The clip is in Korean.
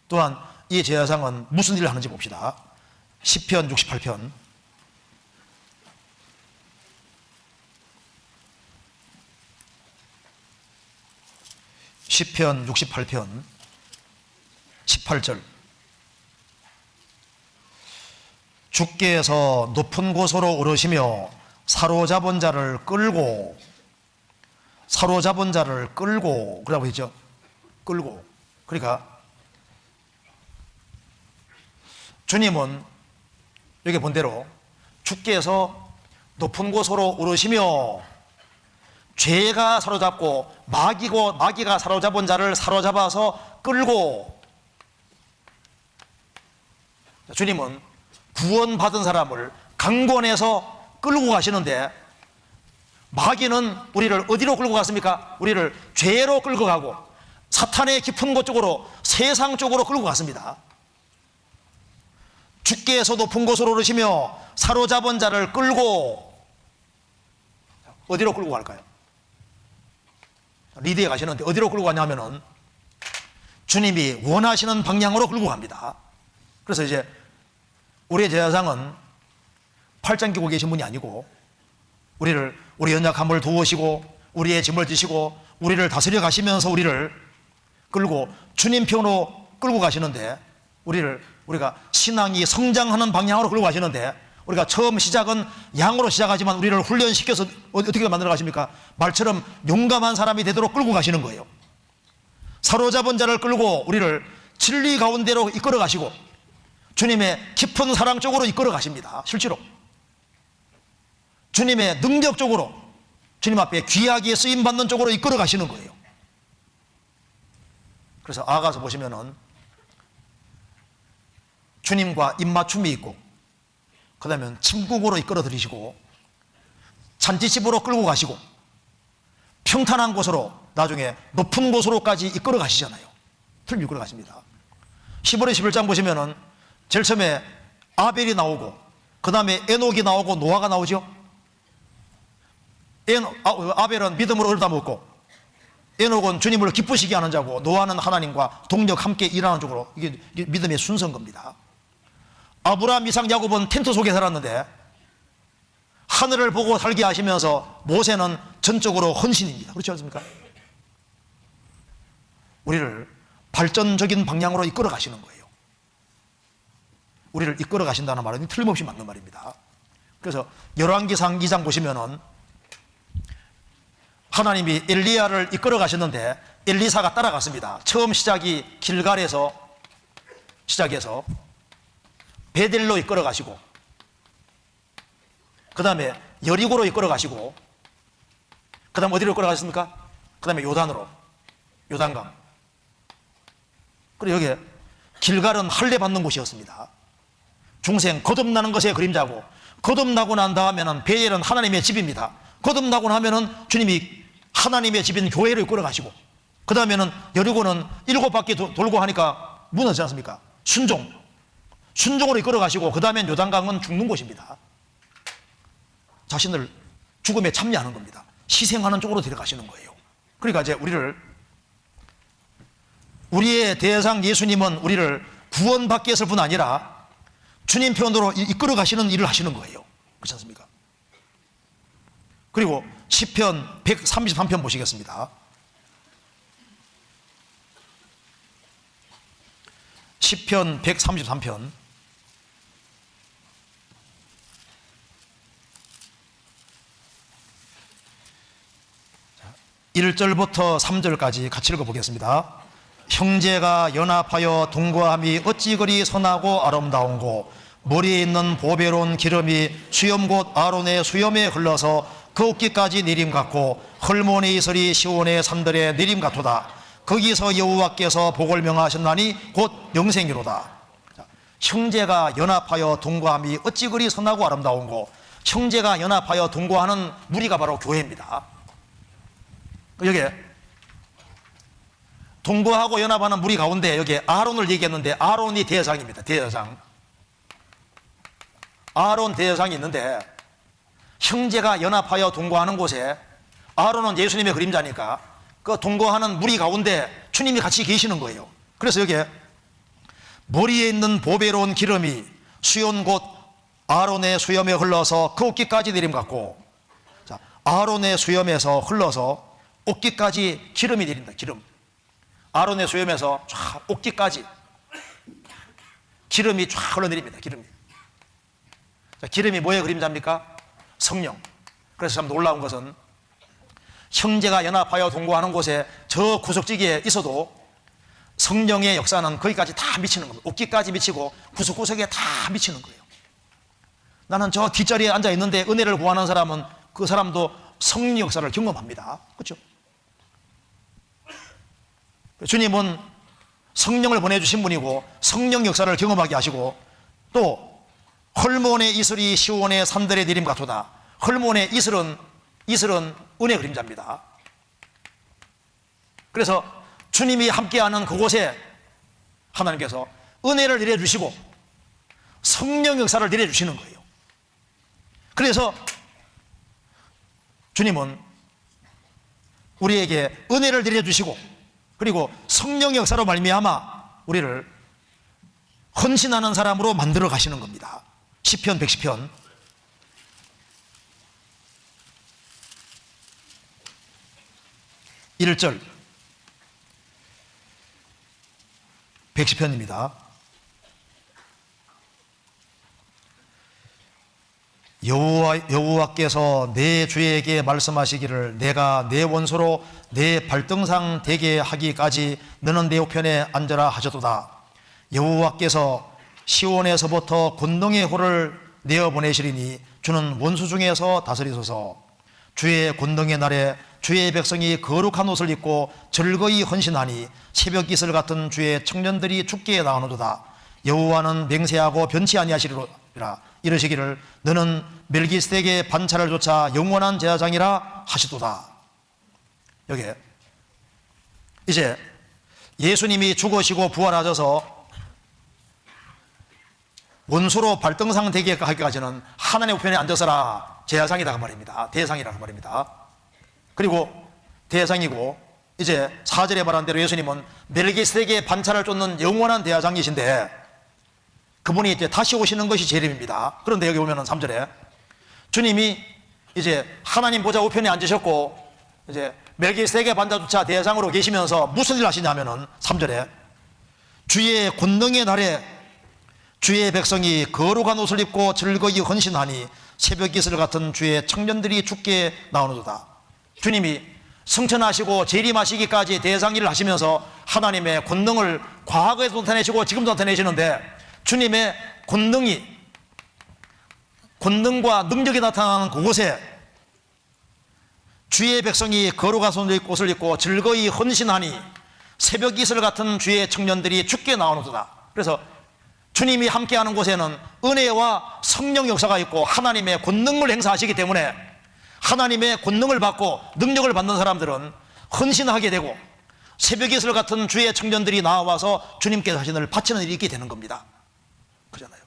또한 이 제사장은 무슨 일을 하는지 봅시다. 시편 68편 시편 68편 18절 주께서 높은 곳으로 오르시며 사로잡은 자를 끌고 그라고 했죠. 끌고. 그러니까 주님은 여기 본 대로 주께서 높은 곳으로 오르시며 죄가 사로잡고 마귀가 사로잡은 자를 사로잡아서 끌고, 주님은 구원받은 사람을 강권해서 끌고 가시는데, 마귀는 우리를 어디로 끌고 갔습니까? 우리를 죄로 끌고 가고 사탄의 깊은 곳 쪽으로, 세상 쪽으로 끌고 갔습니다. 주께서 높은 곳으로 오르시며 사로잡은 자를 끌고, 어디로 끌고 갈까요? 리드에 가시는데 어디로 끌고 가냐면은 주님이 원하시는 방향으로 끌고 갑니다. 그래서 이제 우리의 제사장은 팔짱 끼고 계신 분이 아니고, 우리 연약함을 도우시고 우리의 짐을 지시고 우리를 다스려 가시면서 우리를 끌고 주님 편으로 끌고 가시는데, 우리가 신앙이 성장하는 방향으로 끌고 가시는데, 우리가 처음 시작은 양으로 시작하지만 우리를 훈련시켜서 어떻게 만들어 가십니까? 말처럼 용감한 사람이 되도록 끌고 가시는 거예요. 사로잡은 자를 끌고 우리를 진리 가운데로 이끌어 가시고 주님의 깊은 사랑 쪽으로 이끌어 가십니다. 실제로 주님의 능력 쪽으로, 주님 앞에 귀하게 쓰임받는 쪽으로 이끌어 가시는 거예요. 그래서 아가서 보시면은 주님과 입맞춤이 있고, 그 다음에 침국으로 이끌어 들이시고 잔치집으로 끌고 가시고 평탄한 곳으로, 나중에 높은 곳으로까지 이끌어 가시잖아요. 틀 이끌어 가십니다. 10월의 11장 보시면은 제일 처음에 아벨이 나오고, 그 다음에 에녹이 나오고 노아가 나오죠. 아벨은 믿음으로 얻어먹고, 에녹은 주님을 기쁘시게 하는 자고, 노아는 하나님과 동력 함께 일하는 쪽으로, 이게 믿음의 순서인 겁니다. 아브라함, 이삭, 야곱은 텐트 속에 살았는데 하늘을 보고 살게 하시면서 모세는 전적으로 헌신입니다. 그렇지 않습니까? 우리를 발전적인 방향으로 이끌어 가시는 거예요. 우리를 이끌어 가신다는 말은 틀림없이 맞는 말입니다. 그래서 열왕기상 2장 보시면은 하나님이 엘리야를 이끌어 가셨는데 엘리사가 따라갔습니다. 처음 시작이 길갈에서 시작해서 베델로 이끌어 가시고, 그 다음에 여리고로 이끌어 가시고, 그 다음에 어디로 이끌어 가셨습니까? 그 다음에 요단으로, 요단강. 그리고 여기 길갈은 할례 받는 곳이었습니다. 중생 거듭나는 것의 그림자고, 거듭나고 난 다음에는 베델은 하나님의 집입니다. 거듭나고 나면은 주님이 하나님의 집인 교회로 이끌어 가시고, 그 다음에는 여리고는 7바퀴 돌고 하니까 무너지지 않습니까? 순종으로 이끌어 가시고, 그 다음엔 요단강은 죽는 곳입니다. 자신을 죽음에 참여하는 겁니다. 희생하는 쪽으로 데려가시는 거예요. 그러니까 이제 우리의 대상 예수님은 우리를 구원받게 했을 뿐 아니라 주님 편으로 이끌어 가시는 일을 하시는 거예요. 그렇지 않습니까? 그리고 시편 133편 보시겠습니다. 시편 133편 1절부터 3절까지 같이 읽어보겠습니다. 형제가 연합하여 동거함이 어찌 그리 선하고 아름다운고, 머리에 있는 보배로운 기름이 수염곧 아론의 수염에 흘러서 그 어깨까지 내림 같고, 헐몬의 이슬이 시온의 산들의 내림 같도다. 거기서 여호와께서 복을 명하셨나니 곧 영생이로다. 형제가 연합하여 동거함이 어찌 그리 선하고 아름다운고, 형제가 연합하여 동거하는 무리가 바로 교회입니다. 여기 동거하고 연합하는 무리 가운데 여기 아론을 얘기했는데, 아론이 대제사장입니다. 대제사장. 아론 대제사장이 있는데, 형제가 연합하여 동거하는 곳에 아론은 예수님의 그림자니까 그 동거하는 무리 가운데 주님이 같이 계시는 거예요. 그래서 여기 머리에 있는 보배로운 기름이 수염 곧 아론의 수염에 흘러서 그 옷깃까지 내림 같고, 자, 아론의 수염에서 흘러서 옷깃까지 기름이 내린다. 기름. 아론의 수염에서 쫙 옷깃까지 기름이 쫙 흘러내립니다. 기름이. 자, 기름이 뭐의 그림자입니까? 성령. 그래서 참 놀라운 것은 형제가 연합하여 동거하는 곳에 저 구석지기에 있어도 성령의 역사는 거기까지 다 미치는 겁니다. 옷깃까지 미치고 구석구석에 다 미치는 거예요. 나는 저 뒷자리에 앉아 있는데 은혜를 구하는 사람은 그 사람도 성령 역사를 경험합니다. 그렇죠? 주님은 성령을 보내주신 분이고 성령 역사를 경험하게 하시고, 또 헐몬의 이슬이 시온의 산들에 내림 같도다. 헐몬의 이슬은 은혜 그림자입니다. 그래서 주님이 함께하는 그곳에 하나님께서 은혜를 내려주시고 성령 역사를 내려주시는 거예요. 그래서 주님은 우리에게 은혜를 내려주시고, 그리고 성령 역사로 말미암아 우리를 헌신하는 사람으로 만들어 가시는 겁니다. 시편 110편 1절 110편입니다. 여호와께서 내 주에게 말씀하시기를 내가 내 원수로 내 발등상 되게 하기까지 너는 내 우편에 앉으라 하셨도다. 여호와께서 시온에서부터 권능의 호를 내어보내시리니 주는 원수 중에서 다스리소서. 주의 권능의 날에 주의 백성이 거룩한 옷을 입고 즐거이 헌신하니 새벽 이슬 같은 주의 청년들이 축제에 나오노도다. 여호와는 맹세하고 변치 아니하시리라. 이르시기를 너는 멜기스덱의 반차를 좇아 영원한 제사장이라 하시도다. 여기에 이제 예수님이 죽으시고 부활하셔서 원수로 발등상 되게 하기까지는 하나님의 우편에 앉아서라 제사장이다 그 말입니다. 대상이라 그 말입니다. 그리고 대상이고, 이제 4절에 말한 대로 예수님은 멜기스덱의 반차를 쫓는 영원한 대사장이신데 그분이 이제 다시 오시는 것이 재림입니다. 그런데 여기 보면은 3절에 주님이 이제 하나님 보좌 우편에 앉으셨고 이제 멜기스덱의 반차조차 대상으로 계시면서 무슨 일을 하시냐면은 3절에 주의 권능의 날에 주의 백성이 거룩한 옷을 입고 즐거이 헌신하니 새벽 이슬 같은 주의 청년들이 죽게 나오노도다. 주님이 승천하시고 재림하시기까지 대상일을 하시면서 하나님의 권능을 과거에도 나타내시고 지금도 나타내시는데, 주님의 권능과 능력이 나타나는 그곳에 주의 백성이 거룩한 옷을 입고 즐거이 헌신하니 새벽 이슬 같은 주의 청년들이 죽게 나오노도다. 그래서 주님이 함께하는 곳에는 은혜와 성령 역사가 있고 하나님의 권능을 행사하시기 때문에 하나님의 권능을 받고 능력을 받는 사람들은 헌신하게 되고 새벽 이슬 같은 주의 청년들이 나와서 주님께 자신을 바치는 일이 있게 되는 겁니다. 그렇잖아요.